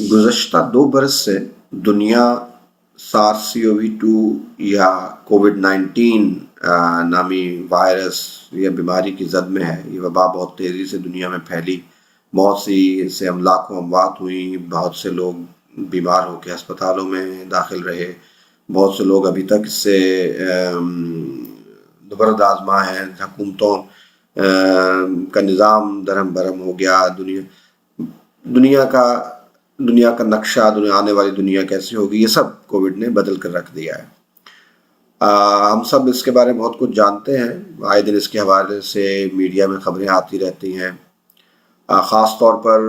گزشتہ 2 برس سے دنیا SARS-CoV-2 یا کووڈ-19 نامی وائرس یا بیماری کی زد میں ہے۔ یہ وبا بہت تیزی سے دنیا میں پھیلی، بہت سی اس سے لاکھوں اموات ہوئیں، بہت سے لوگ بیمار ہو کے ہسپتالوں میں داخل رہے، بہت سے لوگ ابھی تک اس سے زبرد آزما ہیں۔ حکومتوں کا نظام درہم برہم ہو گیا، دنیا کا نقشہ، آنے والی دنیا کیسی ہوگی، یہ سب کووڈ نے بدل کر رکھ دیا ہے۔ ہم سب اس کے بارے میں بہت کچھ جانتے ہیں، آئے دن اس کے حوالے سے میڈیا میں خبریں آتی رہتی ہیں، خاص طور پر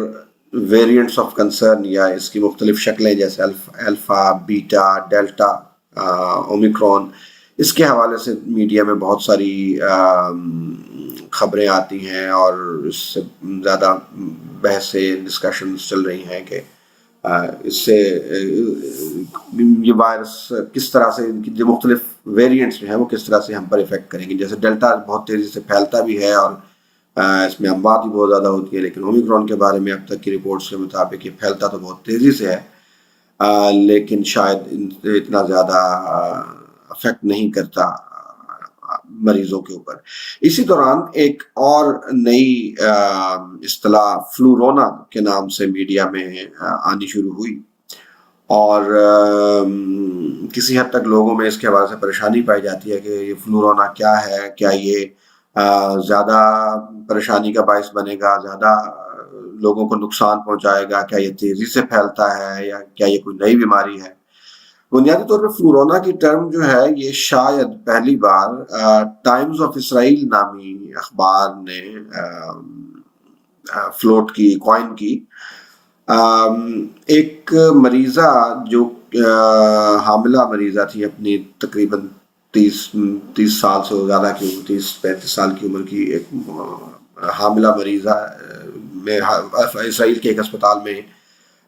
ویریئنٹس آف کنسرن یا اس کی مختلف شکلیں جیسے الفا، بیٹا، ڈیلٹا، اومیکرون، اس کے حوالے سے میڈیا میں بہت ساری خبریں آتی ہیں اور اس سے زیادہ بحثیں ڈسکشنز چل رہی ہیں کہ اس سے یہ وائرس کس طرح سے، ان کی جو مختلف ویریئنٹس جو ہیں وہ کس طرح سے ہم پر افیکٹ کریں گے۔ جیسے ڈیلٹا بہت تیزی سے پھیلتا بھی ہے اور اس میں اموات بھی بہت زیادہ ہوتی ہے، لیکن اومیکرون کے بارے میں اب تک کی رپورٹس کے مطابق یہ پھیلتا تو بہت تیزی سے ہے، لیکن شاید اتنا زیادہ افیکٹ نہیں کرتا مریضوں کے اوپر۔ اسی دوران ایک اور نئی اصطلاح فلورونا کے نام سے میڈیا میں آنی شروع ہوئی، اور کسی حد تک لوگوں میں اس کے حوالے سے پریشانی پائی جاتی ہے کہ یہ فلورونا کیا ہے، کیا یہ زیادہ پریشانی کا باعث بنے گا، زیادہ لوگوں کو نقصان پہنچائے گا، کیا یہ تیزی سے پھیلتا ہے یا کیا یہ کوئی نئی بیماری ہے۔ بنیادی طور پر فلورونا کی ٹرم جو ہے یہ شاید پہلی بار ٹائمز آف اسرائیل نامی اخبار نے فلوٹ کی، کوائن کی۔ ایک مریضہ جو حاملہ مریضہ تھی، اپنی تقریباً 30 سال سے زیادہ کی عمر، 30-35 سال کی عمر کی ایک حاملہ مریضہ میں اسرائیل کے ایک اسپتال میں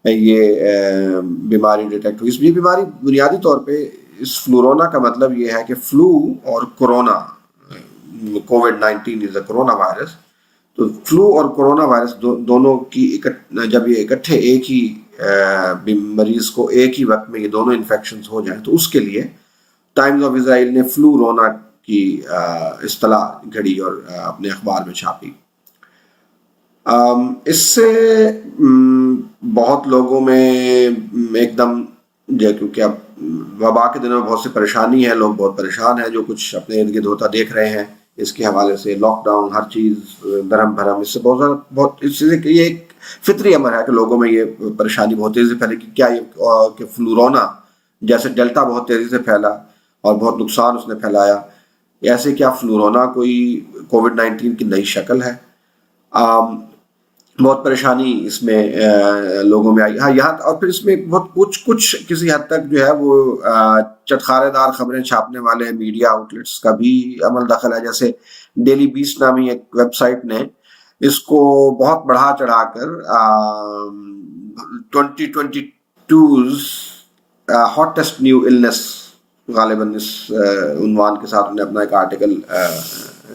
یہ بیماری ڈیٹیکٹ ہوئی۔ یہ بیماری بنیادی طور پہ، اس فلورونا کا مطلب یہ ہے کہ فلو اور کورونا، کووڈ-19 از اے کورونا وائرس، تو فلو اور کورونا وائرس دونوں کی جب یہ اکٹھے ایک ہی مریض کو ایک ہی وقت میں یہ دونوں انفیکشنز ہو جائیں تو اس کے لیے ٹائمز آف اسرائیل نے فلورونا کی اصطلاح گھڑی اور اپنے اخبار میں چھاپی۔ اس سے بہت لوگوں میں ایک دم کیونکہ اب وبا کے دنوں میں بہت سی پریشانی ہے، لوگ بہت پریشان ہیں، جو کچھ اپنے ارد گرد ہوتا دیکھ رہے ہیں اس کے حوالے سے، لاک ڈاؤن، ہر چیز درہم بھرم، اس سے بہت اس چیز یہ ایک فطری امر ہے کہ لوگوں میں یہ پریشانی بہت تیزی سے پھیلے کہ کیا یہ کہ فلورونا جیسے ڈیلٹا بہت تیزی سے پھیلا اور بہت نقصان اس نے پھیلایا، ایسے کیا فلورونا کوئی کووڈ-19 کی نئی شکل ہے۔ بہت پریشانی اس میں لوگوں میں آئی، ہاں یہاں، اور پھر اس میں بہت کچھ کسی حد تک جو ہے وہ چٹخارے دار خبریں چھاپنے والے میڈیا آؤٹلیٹس کا بھی عمل دخل ہے۔ جیسے ڈیلی بیسٹ نامی ایک ویب سائٹ نے اس کو بہت بڑھا چڑھا کر 2022 ہاٹیسٹ نیو النس، غالباً اس عنوان کے ساتھ انہوں نے اپنا ایک آرٹیکل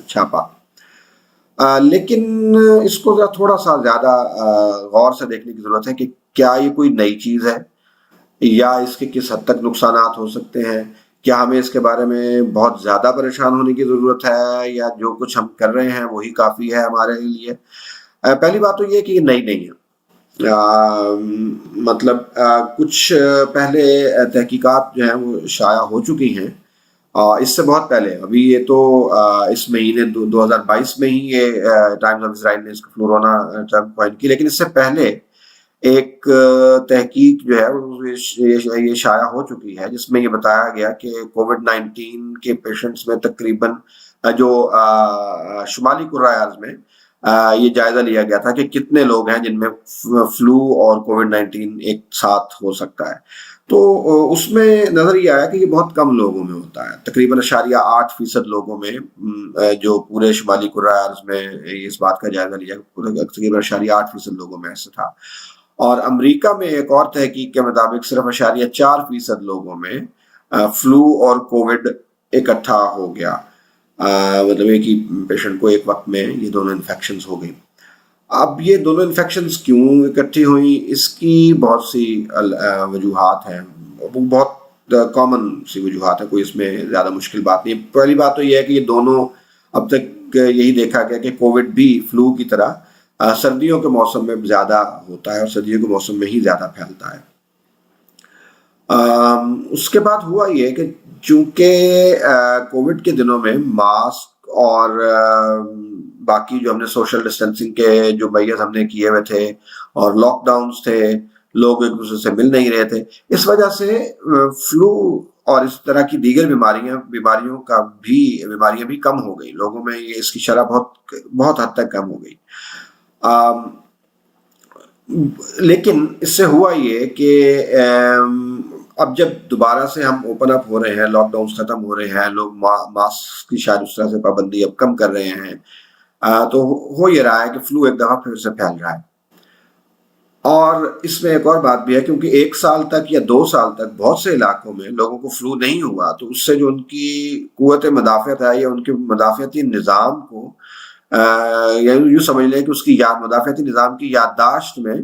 چھاپا، لیکن اس کو تھوڑا سا زیادہ غور سے دیکھنے کی ضرورت ہے کہ کیا یہ کوئی نئی چیز ہے یا اس کے کس حد تک نقصانات ہو سکتے ہیں، کیا ہمیں اس کے بارے میں بہت زیادہ پریشان ہونے کی ضرورت ہے یا جو کچھ ہم کر رہے ہیں وہی کافی ہے ہمارے لیے۔ پہلی بات تو یہ کہ یہ نئی نہیں ہے، مطلب کچھ پہلے تحقیقات جو ہیں وہ شائع ہو چکی ہیں اس سے بہت پہلے، ابھی یہ تو اس مہینے 2022 میں ہی یہ ٹائمز آف اسرائیل نے اس کو فلورونا ٹرم کوائن کی، لیکن اس سے پہلے ایک تحقیق جو ہے یہ شائع ہو چکی ہے جس میں یہ بتایا گیا کہ کووڈ-19 کے پیشنٹس میں تقریباً جو شمالی کرۂ ارض میں یہ جائزہ لیا گیا تھا کہ کتنے لوگ ہیں جن میں فلو اور کووڈ-19 ایک ساتھ ہو سکتا ہے، تو اس میں نظر یہ آیا کہ یہ بہت کم لوگوں میں ہوتا ہے، تقریباً 0.8% لوگوں میں، جو پورے شمالی کرۂ ارض میں اس بات کا جائزہ لیا، تقریباً 0.8% لوگوں میں ایسا تھا، اور امریکہ میں ایک اور تحقیق کے مطابق صرف 0.4% لوگوں میں فلو اور کووڈ اکٹھا ہو گیا، مطلب ایک ہی پیشنٹ کو ایک وقت میں یہ دونوں انفیکشنز ہو گئی۔ اب یہ دونوں انفیکشنز کیوں اکٹھی ہوئیں، اس کی بہت سی وجوہات ہیں، بہت کامن سی وجوہات ہیں، کوئی اس میں زیادہ مشکل بات نہیں. پہلی بات تو یہ ہے کہ یہ دونوں، اب تک یہی دیکھا گیا کہ کووڈ بھی فلو کی طرح سردیوں کے موسم میں زیادہ ہوتا ہے اور سردیوں کے موسم میں ہی زیادہ پھیلتا ہے. اس کے بعد ہوا یہ کہ چونکہ کووڈ کے دنوں میں ماسک اور باقی جو ہم نے سوشل ڈسٹینسنگ کے جو میئرز ہم نے کیے ہوئے تھے اور لاک ڈاؤنز تھے، لوگ ایک دوسرے سے مل نہیں رہے تھے، اس وجہ سے فلو اور اس طرح کی دیگر بیماریاں بھی کم ہو گئی لوگوں میں. یہ اس کی شرح بہت حد تک کم ہو گئی. لیکن اس سے ہوا یہ کہ اب جب دوبارہ سے ہم اوپن اپ ہو رہے ہیں، لاک ڈاؤنز ختم ہو رہے ہیں، لوگ ماسک کی شاید اس طرح سے پابندی اب کم کر رہے ہیں، تو ہو یہ رہا ہے کہ فلو ایک دفعہ پھر سے پھیل رہا ہے. اور اس میں ایک اور بات بھی ہے، کیونکہ 1 سال تک یا 2 سال تک بہت سے علاقوں میں لوگوں کو فلو نہیں ہوا، تو اس سے جو ان کی قوت مدافعت ہے یا ان کے مدافعتی نظام کو یوں سمجھ لیں کہ اس کی مدافعتی نظام کی یادداشت میں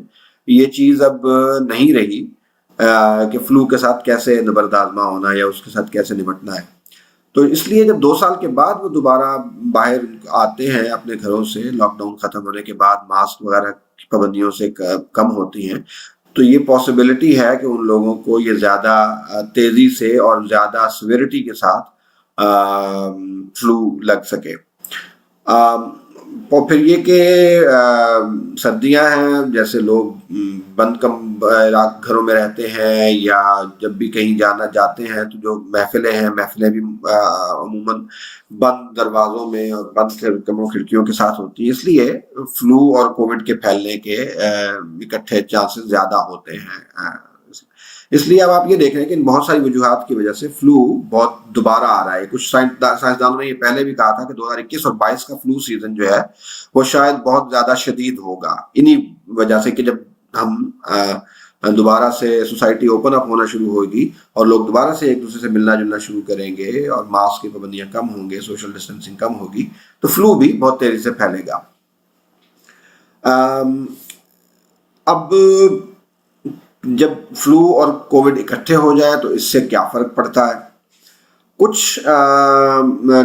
یہ چیز اب نہیں رہی کہ فلو کے ساتھ کیسے نبردآزما ہونا یا اس کے ساتھ کیسے نمٹنا ہے. تو اس لیے جب 2 سال کے بعد وہ دوبارہ باہر آتے ہیں اپنے گھروں سے، لاک ڈاؤن ختم ہونے کے بعد ماسک وغیرہ کی پابندیوں سے کم ہوتی ہیں، تو یہ پاسبلٹی ہے کہ ان لوگوں کو یہ زیادہ تیزی سے اور زیادہ سیویرٹی کے ساتھ فلو لگ سکے. اور پھر یہ کہ سردیاں ہیں، جیسے لوگ بند کم گھروں میں رہتے ہیں یا جب بھی کہیں جاتے ہیں تو جو محفلیں بھی عموماً بند دروازوں میں اور بند کھڑکیوں کے ساتھ ہوتی ہیں، اس لیے فلو اور کووڈ کے پھیلنے کے اکٹھے چانسز زیادہ ہوتے ہیں. اس لیے اب آپ یہ دیکھ رہے ہیں کہ ان بہت ساری وجوہات کی وجہ سے فلو بہت دوبارہ آ رہا ہے. کچھ سائنسدانوں نے یہ پہلے بھی کہا تھا کہ 2021 اور 22 کا فلو سیزن جو ہے وہ شاید بہت زیادہ شدید ہوگا، انہی وجہ سے کہ جب ہم دوبارہ سے سوسائٹی اوپن اپ ہونا شروع ہوگی اور لوگ دوبارہ سے ایک دوسرے سے ملنا جلنا شروع کریں گے اور ماسک کی پابندیاں کم ہوں گے، سوشل ڈسٹینسنگ کم ہوگی، تو فلو بھی بہت تیزی سے پھیلے گا. اب جب فلو اور کووڈ اکٹھے ہو جائے تو اس سے کیا فرق پڑتا ہے؟ کچھ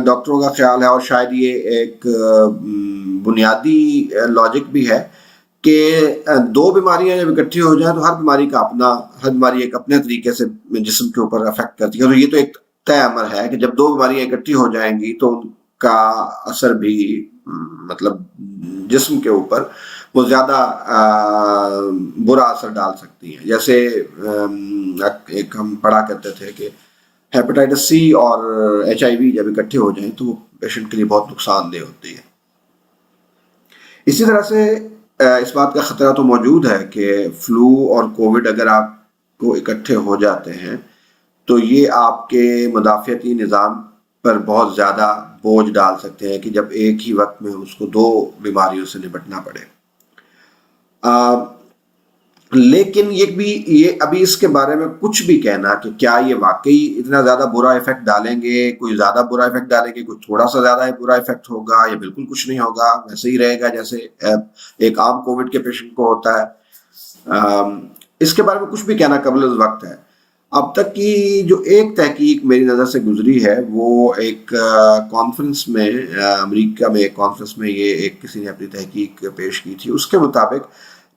ڈاکٹروں کا خیال ہے، اور شاید یہ ایک بنیادی لاجک بھی ہے، کہ دو بیماریاں جب اکٹھی ہو جائیں تو ہر بیماری ایک اپنے طریقے سے جسم کے اوپر افیکٹ کرتی ہے. تو یہ تو ایک طے امر ہے کہ جب دو بیماریاں اکٹھی ہو جائیں گی تو ان کا اثر بھی مطلب جسم کے اوپر وہ زیادہ برا اثر ڈال سکتی ہیں. جیسے ایک ہم پڑھا کرتے تھے کہ ہیپاٹائٹس سی اور HIV جب اکٹھے ہو جائیں تو وہ پیشنٹ کے لیے بہت نقصان دہ ہوتی ہے. اسی طرح سے اس بات کا خطرہ تو موجود ہے کہ فلو اور کووڈ اگر آپ کو اکٹھے ہو جاتے ہیں تو یہ آپ کے مدافعتی نظام پر بہت زیادہ بوجھ ڈال سکتے ہیں کہ جب ایک ہی وقت میں اس کو دو بیماریوں سے نپٹنا پڑے. لیکن یہ ابھی اس کے بارے میں کچھ بھی کہنا کہ کیا یہ واقعی اتنا زیادہ برا ایفیکٹ ڈالیں گے، کوئی زیادہ برا ایفیکٹ ڈالیں گے، کوئی تھوڑا سا زیادہ برا ایفیکٹ ہوگا، یا بالکل کچھ نہیں ہوگا، ویسے ہی رہے گا جیسے ایک عام کووڈ کے پیشنٹ کو ہوتا ہے، اس کے بارے میں کچھ بھی کہنا قبل از وقت ہے. اب تک کی جو ایک تحقیق میری نظر سے گزری ہے وہ ایک کانفرنس میں، امریکہ میں ایک کانفرنس میں یہ کسی نے اپنی تحقیق پیش کی تھی. اس کے مطابق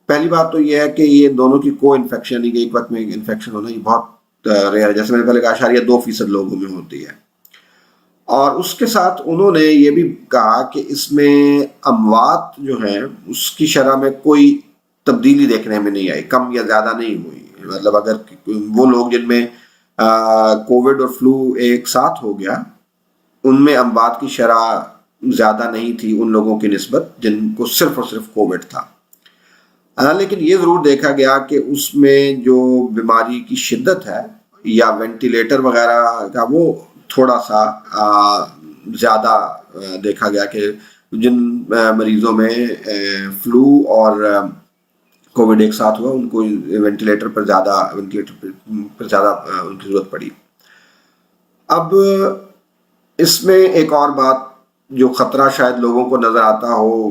پہلی بات تو یہ ہے کہ یہ دونوں کی کو انفیکشن، ایک وقت میں انفیکشن ہونا، یہ بہت ریئر ہے، جیسے میں نے پہلے کہا 0.2% لوگوں میں ہوتی ہے. اور اس کے ساتھ انہوں نے یہ بھی کہا کہ اس میں اموات جو ہیں اس کی شرح میں کوئی تبدیلی دیکھنے میں نہیں آئی، کم یا زیادہ نہیں ہوئی. مطلب اگر وہ لوگ جن میں کووڈ اور فلو ایک ساتھ ہو گیا ان میں اموات کی شرح زیادہ نہیں تھی ان لوگوں کی نسبت جن کو صرف اور صرف کووڈ تھا. لیکن یہ ضرور دیکھا گیا کہ اس میں جو بیماری کی شدت ہے یا وینٹیلیٹر وغیرہ کا وہ تھوڑا سا زیادہ دیکھا گیا کہ جن مریضوں میں فلو اور کووڈ ایک ساتھ ہوا ان کو وینٹیلیٹر پر زیادہ ان کی ضرورت پڑی. اب اس میں ایک اور بات جو خطرہ شاید لوگوں کو نظر آتا ہو،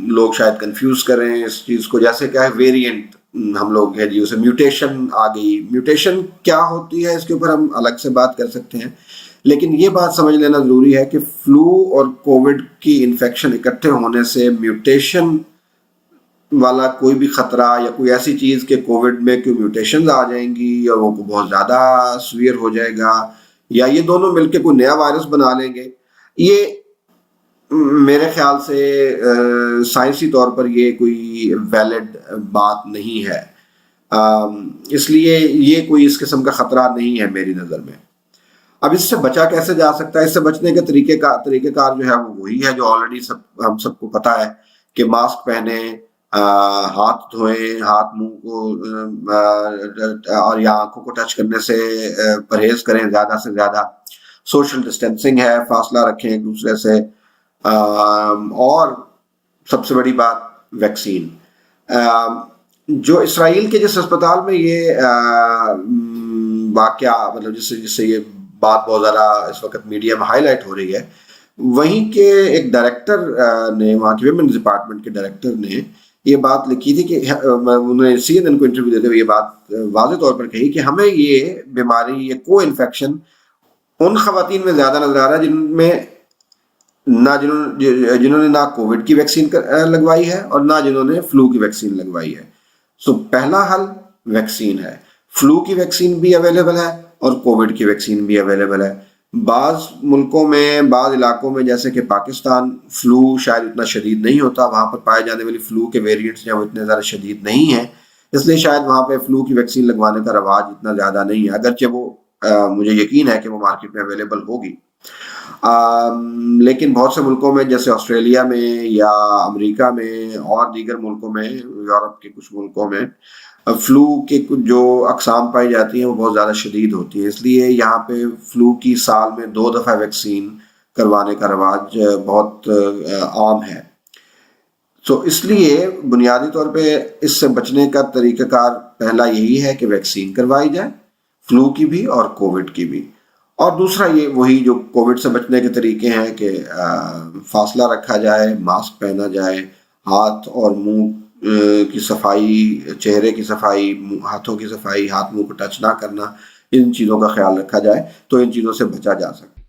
لوگ شاید کنفیوز کریں اس چیز کو، جیسے کیا ہے ویریئنٹ ہم لوگ ہے جی اسے میوٹیشن آ گئی. میوٹیشن کیا ہوتی ہے اس کے اوپر ہم الگ سے بات کر سکتے ہیں، لیکن یہ بات سمجھ لینا ضروری ہے کہ فلو اور کووڈ کی انفیکشن اکٹھے ہونے سے میوٹیشن والا کوئی بھی خطرہ یا کوئی ایسی چیز کہ کووڈ میں کوئی میوٹیشنز آ جائیں گی یا وہ بہت زیادہ سویئر ہو جائے گا، یا یہ دونوں مل کے کوئی نیا وائرس بنا لیں گے، یہ میرے خیال سے سائنسی طور پر یہ کوئی ویلڈ بات نہیں ہے. اس لیے یہ کوئی اس قسم کا خطرہ نہیں ہے میری نظر میں. اب اس سے بچا کیسے جا سکتا ہے؟ اس سے بچنے کے طریقہ کار جو ہے وہ وہی ہے جو آلریڈی ہم سب کو پتا ہے کہ ماسک پہنیں، ہاتھ دھوئیں، ہاتھ منہ کو اور یا آنکھوں کو ٹچ کرنے سے پرہیز کریں زیادہ سے زیادہ، سوشل ڈسٹینسنگ ہے، فاصلہ رکھیں ایک دوسرے سے، اور سب سے بڑی بات ویکسین. جو اسرائیل کے جس اسپتال میں یہ واقعہ مطلب جس سے یہ بات بہت زیادہ اس وقت میڈیا میں ہائی لائٹ ہو رہی ہے، وہیں کے ایک ڈائریکٹر نے، وہاں کے ویمنز ڈپارٹمنٹ کے ڈائریکٹر نے یہ بات لکھی تھی کہ انہوں نے سی این این کو انٹرویو دیتے ہوئے یہ بات واضح طور پر کہی کہ ہمیں یہ بیماری، یہ کو انفیکشن ان خواتین میں زیادہ نظر آ رہا ہے جنہوں نے نہ کووڈ کی ویکسین لگوائی ہے اور نہ جنہوں نے فلو کی ویکسین لگوائی ہے. سو پہلا حل ویکسین ہے. فلو کی ویکسین بھی اویلیبل ہے اور کووڈ کی ویکسین بھی اویلیبل ہے. بعض ملکوں میں، بعض علاقوں میں جیسے کہ پاکستان، فلو شاید اتنا شدید نہیں ہوتا، وہاں پر پائے جانے والی فلو کے ویریئنٹس جو اتنے زیادہ شدید نہیں ہیں، اس لیے شاید وہاں پہ فلو کی ویکسین لگوانے کا رواج اتنا زیادہ نہیں ہے، اگرچہ وہ مجھے یقین ہے کہ وہ مارکیٹ میں اویلیبل ہوگی. لیکن بہت سے ملکوں میں جیسے آسٹریلیا میں یا امریکہ میں اور دیگر ملکوں میں، یورپ کے کچھ ملکوں میں فلو کے کچھ جو اقسام پائی جاتی ہیں وہ بہت زیادہ شدید ہوتی ہیں، اس لیے یہاں پہ فلو کی سال میں 2 دفعہ ویکسین کروانے کا رواج بہت عام ہے. تو اس لیے بنیادی طور پہ اس سے بچنے کا طریقہ کار پہلا یہی ہے کہ ویکسین کروائی جائے، فلو کی بھی اور کووڈ کی بھی. اور دوسرا یہ وہی جو کووڈ سے بچنے کے طریقے ہیں کہ فاصلہ رکھا جائے، ماسک پہنا جائے، ہاتھ اور منہ کی صفائی، چہرے کی صفائی، ہاتھوں کی صفائی، ہاتھ منہ کو ٹچ نہ کرنا، ان چیزوں کا خیال رکھا جائے تو ان چیزوں سے بچا جا سکتا ہے.